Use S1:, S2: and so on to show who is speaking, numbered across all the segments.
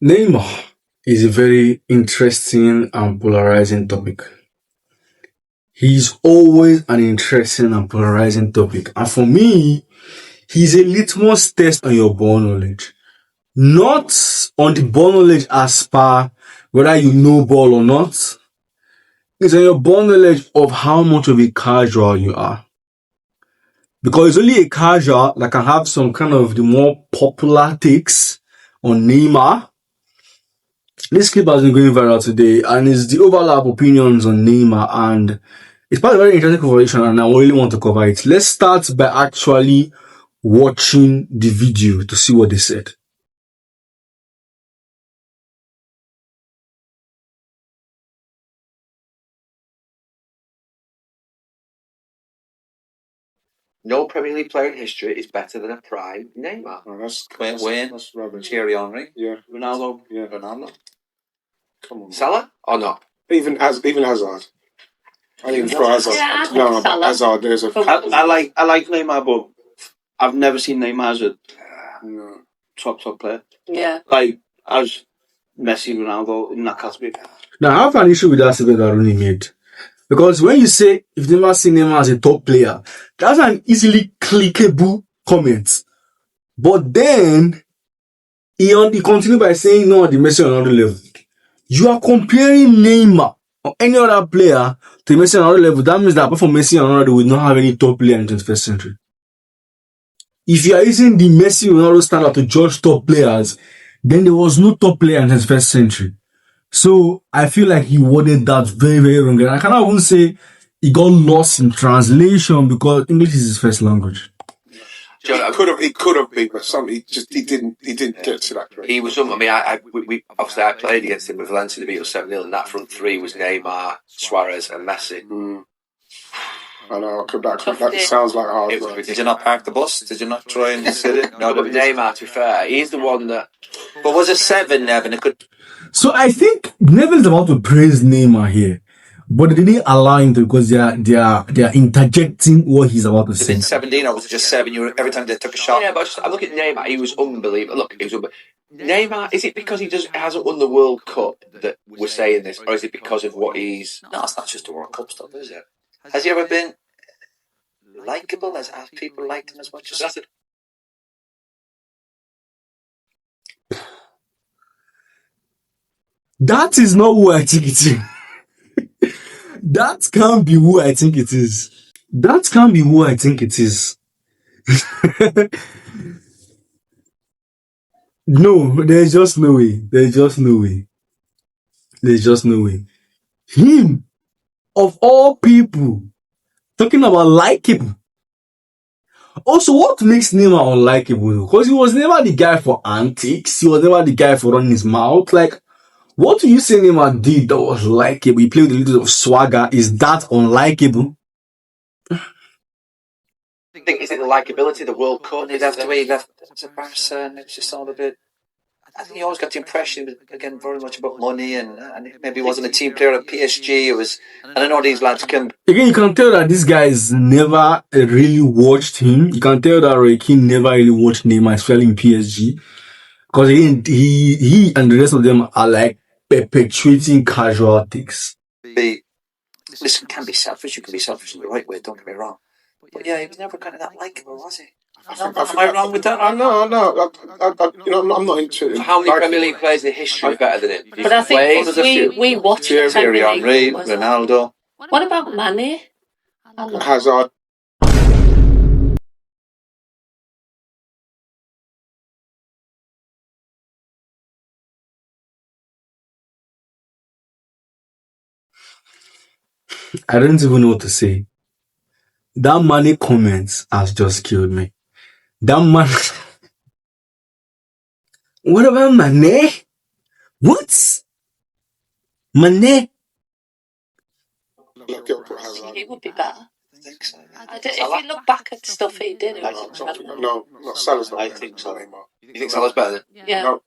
S1: Neymar is a very interesting and polarizing topic. He's always an interesting and polarizing topic. And for me, he's a litmus test on your ball knowledge. Not on the ball knowledge as per whether you know ball or not. It's on your ball knowledge of how much of a casual you are. Because it's only a casual that can have some kind of the more popular takes on Neymar. This clip has been going viral today, and it's the overlap opinions on Neymar, and it's part of a very interesting conversation, and I really want to cover it. Let's start by actually watching the video to see what they said.
S2: No Premier League player in history is better than a prime Neymar.
S3: Oh, that's
S4: Wayne,
S3: that's rubbish.
S4: Thierry Henry,
S3: Yeah,
S2: Ronaldo,
S3: yeah.
S4: Ronaldo.
S3: Come on.
S2: Salah or not?
S3: Even Hazard. I didn't throw Hazard.
S5: Yeah, I
S3: No,
S5: think
S3: but
S5: Salah.
S3: Hazard. There's a.
S6: I like Neymar, but I've never seen Neymar as a
S3: No.
S6: top player.
S5: Yeah.
S6: Like as Messi, Ronaldo in that category.
S1: Now, I have an issue with that statement that Rooney made. Because when you say, if you never seen Neymar as a top player, that's an easily clickable comment. But then, he continued by saying, no, the Messi on another level. You are comparing Neymar or any other player to Messi on another level. That means that apart from Messi on another, we will not have any top player in the 21st century. If you are using the Messi Ronaldo standard to judge top players, then there was no top player in the 21st century. So I feel like he worded that very, very wrong. And I cannot even say he got lost in translation because English is his first language.
S3: It could have been, but he didn't get to that grade.
S2: He was something. I mean, I played against him with Valencia. They beat us 7-0, and that front three was Neymar, Suarez, and Messi.
S3: I know. That sounds like hard.
S2: It was
S3: Right?
S4: Did you not park the bus? Did you not try and sit it?
S2: No, but Neymar, to be fair, he's the one that.
S4: But was it 7, Nevin? It could.
S1: So I think Neville is about to praise Neymar here, but they didn't allow him to because they are interjecting what he's about to
S4: Was
S1: say.
S4: it 17 or was it just 7? Every time they took a shot.
S2: Yeah, but I look at Neymar. He was unbelievable. Look, he was Neymar. Is it because he hasn't won the World Cup that we're saying this, or is it because of what he's?
S4: No, it's not just the World Cup stuff, is it? Has he ever been likeable? Has people liked him as much as
S2: That's it.
S1: That is not who I think it is. That can't be who I think it is. That can't be who I think it is. No, there's just no way. There's just no way. There's just no way. Him, of all people, talking about likable. Also, what makes Neymar unlikable? Because he was never the guy for antics. He was never the guy for running his mouth. Like, what do you say Neymar did that was likable? He played with a little of swagger. Is that unlikable?
S2: I think is it the likability, the World Cup?
S4: He left the way he left to Barca, and it's just all a bit. I think he always got the impression it was, again, very much about money, and maybe he wasn't a team player at PSG. It was, and I know these lads can.
S1: Again, you can tell that this guys never really watched him. You can tell that Roy Keane never really watched Neymar, especially in PSG. Because again, he and the rest of them are like perpetuating casual takes.
S4: Listen, can be selfish. You can be selfish in the right way. Don't get me wrong. But yeah, he was never kind of that likable, was he? Am I wrong with that?
S3: No. I'm not into it.
S2: How many Premier League players in history are better than him?
S5: But I think if we watch the
S4: Thierry
S5: Premier
S4: Henry,
S5: League.
S4: Ronaldo.
S5: What about Mane?
S3: Hazard.
S1: I don't even know what to say. That Mane comments has just killed me. That man. What about Mane? What? Mane?
S5: He would be better.
S4: I think so.
S5: If you look back at stuff he did, it was incredible.
S3: No, Salah's not
S2: I
S3: better
S2: think
S3: than
S2: so.
S3: Neymar.
S2: You think Salah's better than?
S5: Yeah.
S3: No,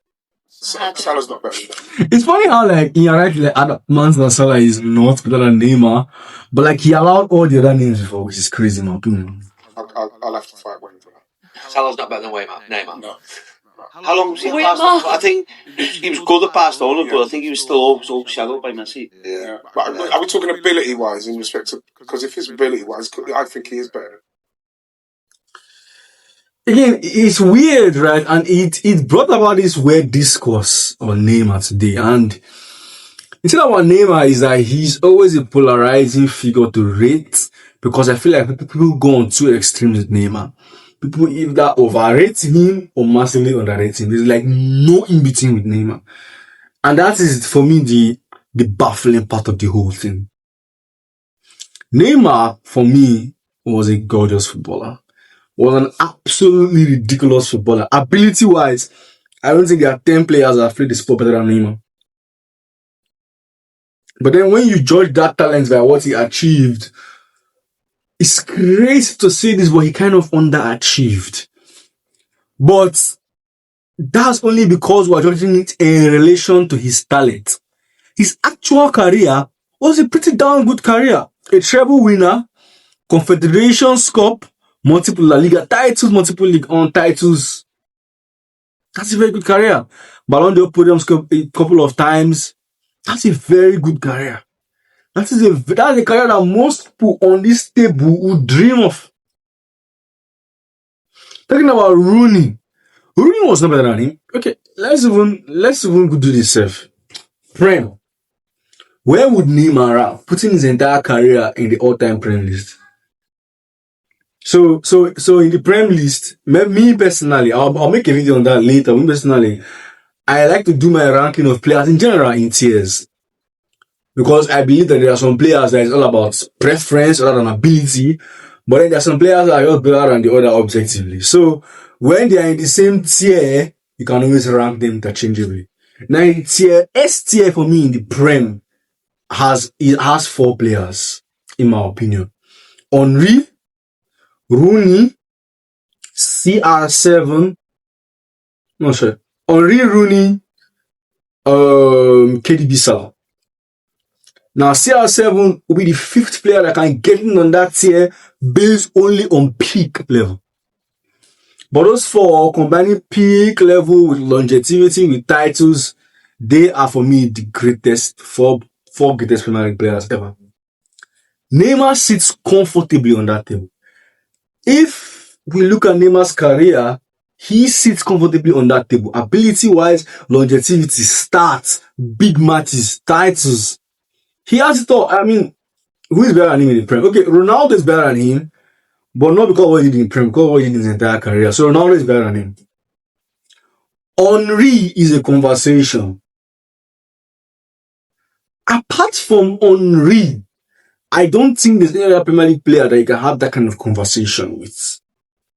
S3: Salah's not better than
S1: It's funny how like in right like Adamans Salah is not better than Neymar, but like he allowed all the other names before, which is crazy, in my opinion.
S3: I'll have to fight Wayne for that.
S2: Salah's not better than Neymar.
S3: No.
S6: How long was he at
S5: Wait,
S6: Barcelona?
S5: Mark.
S6: I think he was good at Barcelona, but I think he was still overshadowed by Messi.
S3: Yeah. But are we talking ability wise in respect to? Because if it's ability wise, I think he is better.
S1: Again, it's weird, right? And it brought about this weird discourse on Neymar today. And the thing about Neymar is that he's always a polarizing figure to rate, because I feel like people go on two extremes with Neymar. People either overrate him or massively underrate him. There's like no in between with Neymar. And that is, for me, the baffling part of the whole thing. Neymar, for me, was a gorgeous footballer. Was an absolutely ridiculous footballer. Ability-wise, I don't think there are 10 players that have played the sport better than Neymar. But then when you judge that talent by what he achieved, it's crazy to say this, but he kind of underachieved. But that's only because we're judging it in relation to his talent. His actual career was a pretty darn good career. A treble winner, Confederations Cup, multiple La Liga titles, multiple League On titles. That's a very good career. Ballon d'Or podiums a couple of times. That's a very good career. That's a career that most people on this table would dream of. Talking about Rooney. Rooney was not better than him. Okay, let's even do this safe. Prem. Where would Neymar have putting his entire career in the all-time Prem list? So in the Prem list, me personally, I'll make a video on that later. Me personally, I like to do my ranking of players in general in tiers, because I believe that there are some players that is all about preference rather than ability, but then there are some players that are just better than the other objectively. So when they are in the same tier, you can always rank them interchangeably. Now in S tier for me in the Prem has 4 players, in my opinion. Henry, Rooney, CR7, no sure. Henry, Rooney, KDB Salah. Now CR7 will be the 5th player that can get in on that tier based only on peak level. But those 4, combining peak level with longevity with titles, they are for me the greatest four greatest Premier League players ever. Neymar sits comfortably on that table. If we look at Neymar's career, he sits comfortably on that table. Ability-wise, longevity, stats, big matches, titles. He has it all. I mean, who is better than him in the Prem? Okay, Ronaldo is better than him, but not because of what he did in the Prem, because of what he did in his entire career. So Ronaldo is better than him. Henry is a conversation. Apart from Henry, I don't think there's any other Premier League player that you can have that kind of conversation with.